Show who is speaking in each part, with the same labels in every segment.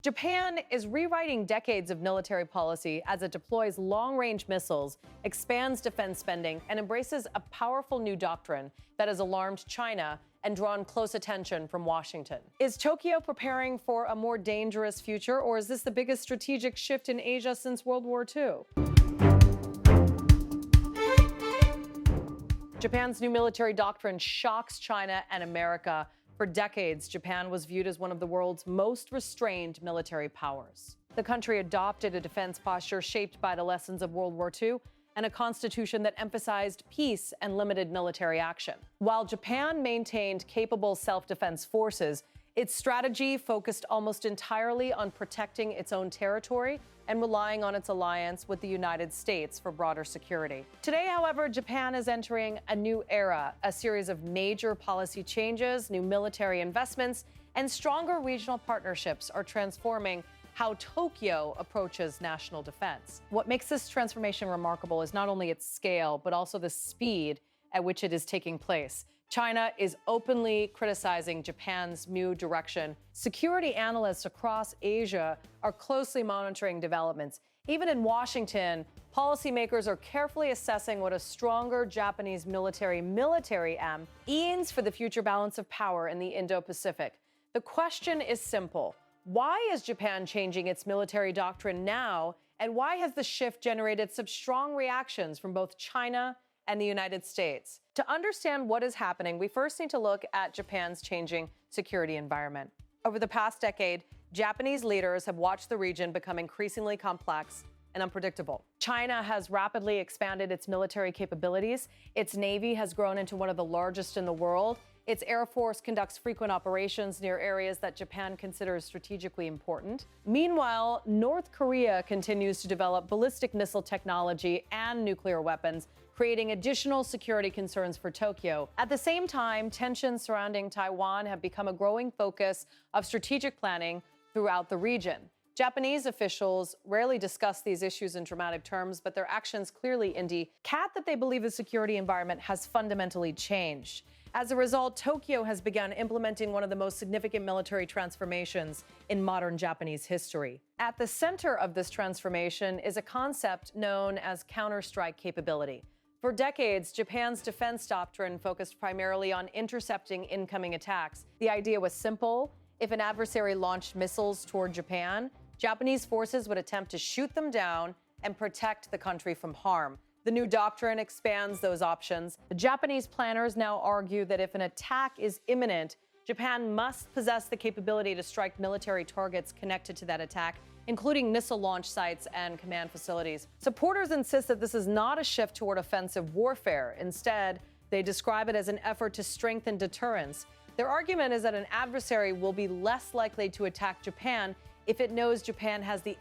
Speaker 1: Japan is rewriting decades of military policy as it deploys long-range missiles, expands defense spending, and embraces a powerful new doctrine that has alarmed China and drawn close attention from Washington. Is Tokyo preparing for a more dangerous future, or is this the biggest strategic shift in Asia since World War II? Japan's new military doctrine shocks China and America. For decades, Japan was viewed as one of the world's most restrained military powers. The country adopted a defense posture shaped by the lessons of World War II and a constitution that emphasized peace and limited military action. While Japan maintained capable self-defense forces, its strategy focused almost entirely on protecting its own territory and relying on its alliance with the United States for broader security. Today, however, Japan is entering a new era, a series of major policy changes, new military investments, and stronger regional partnerships are transforming how Tokyo approaches national defense. What makes this transformation remarkable is not only its scale, but also the speed at which it is taking place. China is openly criticizing Japan's new direction. Security analysts across Asia are closely monitoring developments. Even in Washington, policymakers are carefully assessing what a stronger Japanese military means for the future balance of power in the Indo-Pacific. The question is simple. Why is Japan changing its military doctrine now, and why has the shift generated such strong reactions from both China and the United States? To understand what is happening, we first need to look at Japan's changing security environment. Over the past decade, Japanese leaders have watched the region become increasingly complex and unpredictable. China has rapidly expanded its military capabilities. Its navy has grown into one of the largest in the world. Its Air Force conducts frequent operations near areas that Japan considers strategically important. Meanwhile, North Korea continues to develop ballistic missile technology and nuclear weapons, creating additional security concerns for Tokyo. At the same time, tensions surrounding Taiwan have become a growing focus of strategic planning throughout the region. Japanese officials rarely discuss these issues in dramatic terms, but their actions clearly indicate that they believe the security environment has fundamentally changed. As a result, Tokyo has begun implementing one of the most significant military transformations in modern Japanese history. At the center of this transformation is a concept known as counter-strike capability. For decades, Japan's defense doctrine focused primarily on intercepting incoming attacks. The idea was simple. If an adversary launched missiles toward Japan, Japanese forces would attempt to shoot them down and protect the country from harm. The new doctrine expands those options. The Japanese planners now argue that if an attack is imminent, Japan must possess the capability to strike military targets connected to that attack, including missile launch sites and command facilities. Supporters insist that this is not a shift toward offensive warfare. Instead, they describe it as an effort to strengthen deterrence. Their argument is that an adversary will be less likely to attack Japan if it knows Japan has the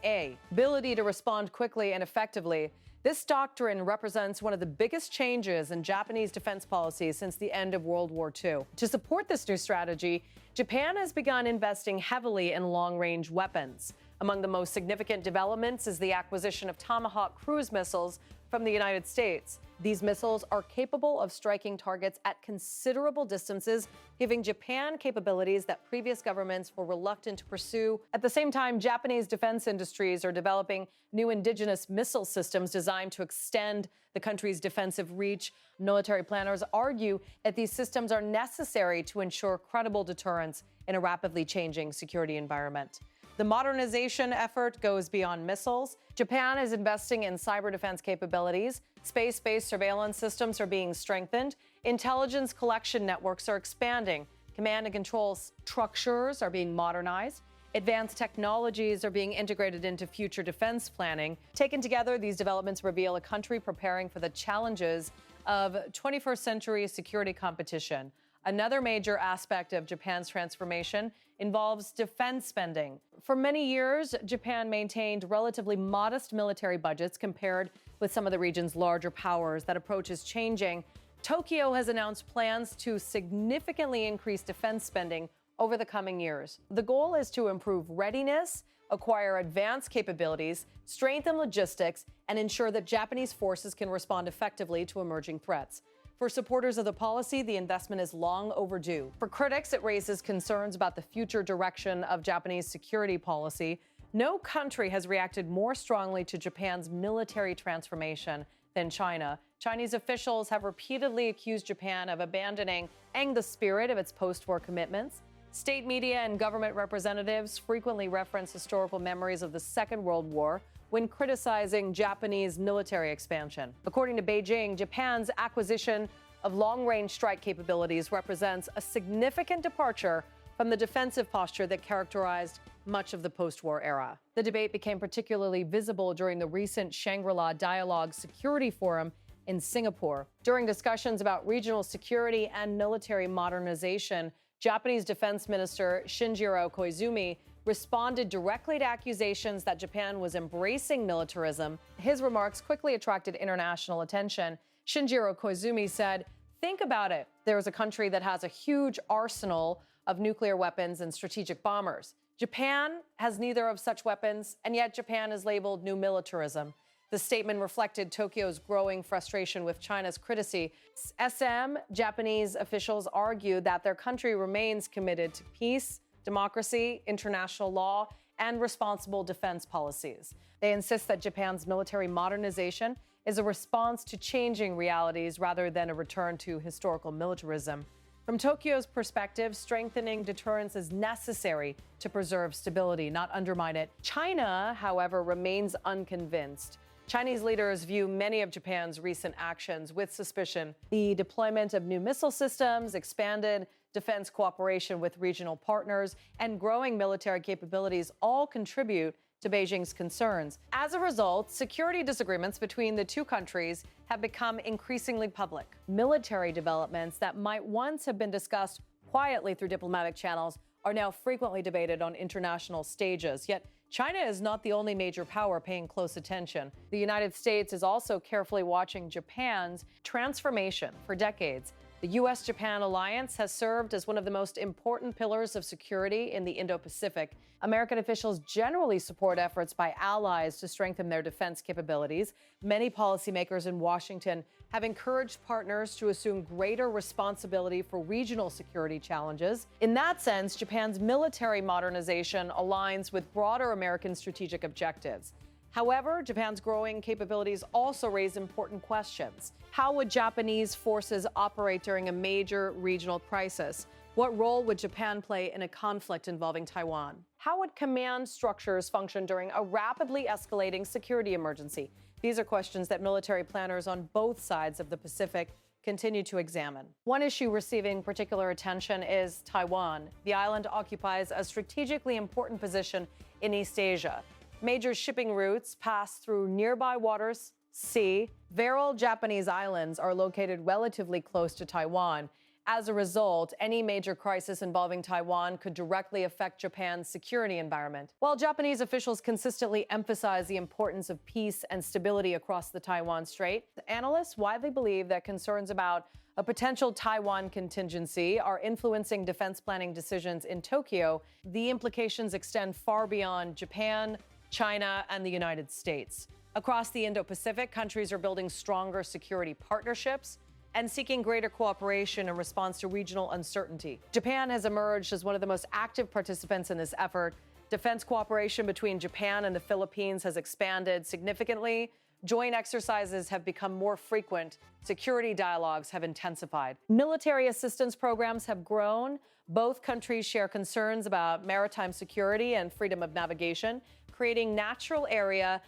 Speaker 1: ability to respond quickly and effectively. This doctrine represents one of the biggest changes in Japanese defense policy since the end of World War II. To support this new strategy, Japan has begun investing heavily in long-range weapons. Among the most significant developments is the acquisition of Tomahawk cruise missiles from the United States. These missiles are capable of striking targets at considerable distances, giving Japan capabilities that previous governments were reluctant to pursue. At the same time, Japanese defense industries are developing new indigenous missile systems designed to extend the country's defensive reach. Military planners argue that these systems are necessary to ensure credible deterrence in a rapidly changing security environment. The modernization effort goes beyond missiles. Japan is investing in cyber defense capabilities. Space-based surveillance systems are being strengthened. Intelligence collection networks are expanding. Command and control structures are being modernized. Advanced technologies are being integrated into future defense planning. Taken together, these developments reveal a country preparing for the challenges of 21st century security competition. Another major aspect of Japan's transformation involves defense spending. For many years, Japan maintained relatively modest military budgets compared with some of the region's larger powers. That approach is changing. Tokyo has announced plans to significantly increase defense spending over the coming years. The goal is to improve readiness, acquire advanced capabilities, strengthen logistics, and ensure that Japanese forces can respond effectively to emerging threats. For supporters of the policy, the investment is long overdue. For critics, it raises concerns about the future direction of Japanese security policy. No country has reacted more strongly to Japan's military transformation than China. Chinese officials have repeatedly accused Japan of abandoning the spirit of its post-war commitments. State media and government representatives frequently reference historical memories of the Second World War when criticizing Japanese military expansion. According to Beijing, Japan's acquisition of long-range strike capabilities represents a significant departure from the defensive posture that characterized much of the post-war era. The debate became particularly visible during the recent Shangri-La Dialogue Security Forum in Singapore. During discussions about regional security and military modernization, Japanese Defense Minister Shinjiro Koizumi responded directly to accusations that Japan was embracing militarism. His remarks quickly attracted international attention. Shinjiro Koizumi said, "Think about it. There's a country that has a huge arsenal of nuclear weapons and strategic bombers. Japan has neither of such weapons, and yet Japan is labeled new militarism." The statement reflected Tokyo's growing frustration with China's criticism. Japanese officials argue that their country remains committed to peace, democracy, international law, and responsible defense policies. They insist that Japan's military modernization is a response to changing realities rather than a return to historical militarism. From Tokyo's perspective, strengthening deterrence is necessary to preserve stability, not undermine it. China, however, remains unconvinced. Chinese leaders view many of Japan's recent actions with suspicion. The deployment of new missile systems, expanded defense cooperation with regional partners, and growing military capabilities all contribute to Beijing's concerns. As a result, security disagreements between the two countries have become increasingly public. Military developments that might once have been discussed quietly through diplomatic channels are now frequently debated on international stages. Yet, China is not the only major power paying close attention. The United States is also carefully watching Japan's transformation. For decades, the U.S.-Japan alliance has served as one of the most important pillars of security in the Indo-Pacific. American officials generally support efforts by allies to strengthen their defense capabilities. Many policymakers in Washington have encouraged partners to assume greater responsibility for regional security challenges. In that sense, Japan's military modernization aligns with broader American strategic objectives. However, Japan's growing capabilities also raise important questions. How would Japanese forces operate during a major regional crisis? What role would Japan play in a conflict involving Taiwan? How would command structures function during a rapidly escalating security emergency? These are questions that military planners on both sides of the Pacific continue to examine. One issue receiving particular attention is Taiwan. The island occupies a strategically important position in East Asia. Major shipping routes pass through nearby waters, sea. Several Japanese islands are located relatively close to Taiwan. As a result, any major crisis involving Taiwan could directly affect Japan's security environment. While Japanese officials consistently emphasize the importance of peace and stability across the Taiwan Strait, analysts widely believe that concerns about a potential Taiwan contingency are influencing defense planning decisions in Tokyo. The implications extend far beyond Japan, China, and the United States. Across the Indo-Pacific, countries are building stronger security partnerships and seeking greater cooperation in response to regional uncertainty. Japan has emerged as one of the most active participants in this effort. Defense cooperation between Japan and the Philippines has expanded significantly. Joint exercises have become more frequent. Security dialogues have intensified. Military assistance programs have grown. Both countries share concerns about maritime security and freedom of navigation, creating natural area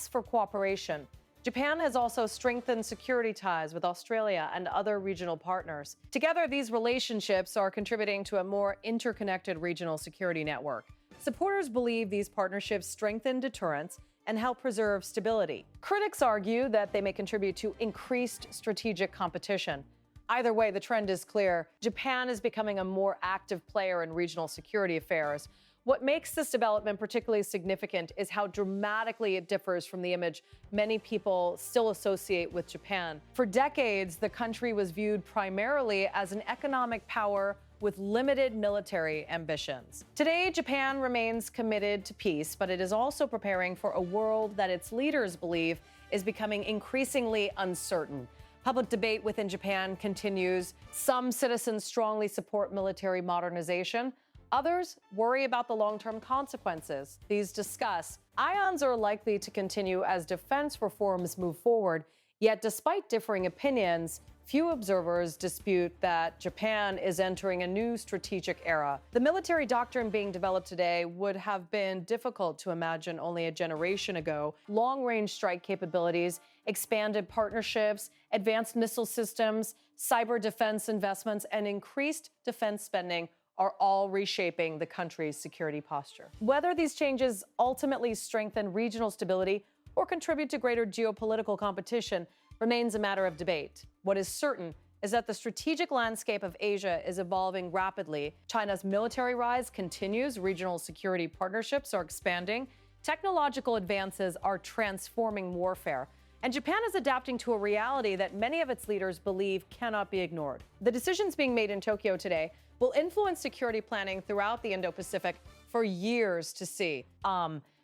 Speaker 1: for cooperation. Japan has also strengthened security ties with Australia and other regional partners. Together, these relationships are contributing to a more interconnected regional security network. Supporters believe these partnerships strengthen deterrence and help preserve stability. Critics argue that they may contribute to increased strategic competition. Either way, the trend is clear. Japan is becoming a more active player in regional security affairs. What makes this development particularly significant is how dramatically it differs from the image many people still associate with Japan. For decades, the country was viewed primarily as an economic power with limited military ambitions. Today, Japan remains committed to peace, but it is also preparing for a world that its leaders believe is becoming increasingly uncertain. Public debate within Japan continues. Some citizens strongly support military modernization. Others worry about the long-term consequences. These discuss. Ions are likely to continue as defense reforms move forward. Yet, despite differing opinions, few observers dispute that Japan is entering a new strategic era. The military doctrine being developed today would have been difficult to imagine only a generation ago. Long-range strike capabilities, expanded partnerships, advanced missile systems, cyber defense investments, and increased defense spending are all reshaping the country's security posture. Whether these changes ultimately strengthen regional stability or contribute to greater geopolitical competition remains a matter of debate. What is certain is that the strategic landscape of Asia is evolving rapidly. China's military rise continues, regional security partnerships are expanding, technological advances are transforming warfare, and Japan is adapting to a reality that many of its leaders believe cannot be ignored. The decisions being made in Tokyo today will influence security planning throughout the Indo-Pacific for years to see.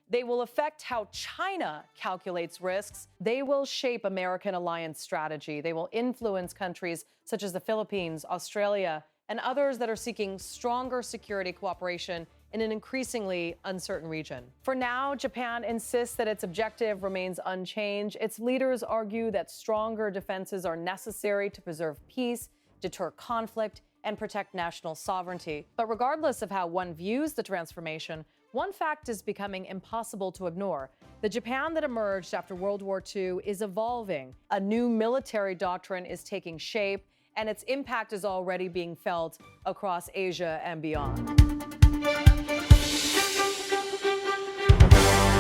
Speaker 1: They will affect how China calculates risks. They will shape American alliance strategy. They will influence countries such as the Philippines, Australia, and others that are seeking stronger security cooperation in an increasingly uncertain region. For now, Japan insists that its objective remains unchanged. Its leaders argue that stronger defenses are necessary to preserve peace, deter conflict, and protect national sovereignty. But regardless of how one views the transformation, one fact is becoming impossible to ignore. The Japan that emerged after World War II is evolving. A new military doctrine is taking shape, and its impact is already being felt across Asia and beyond.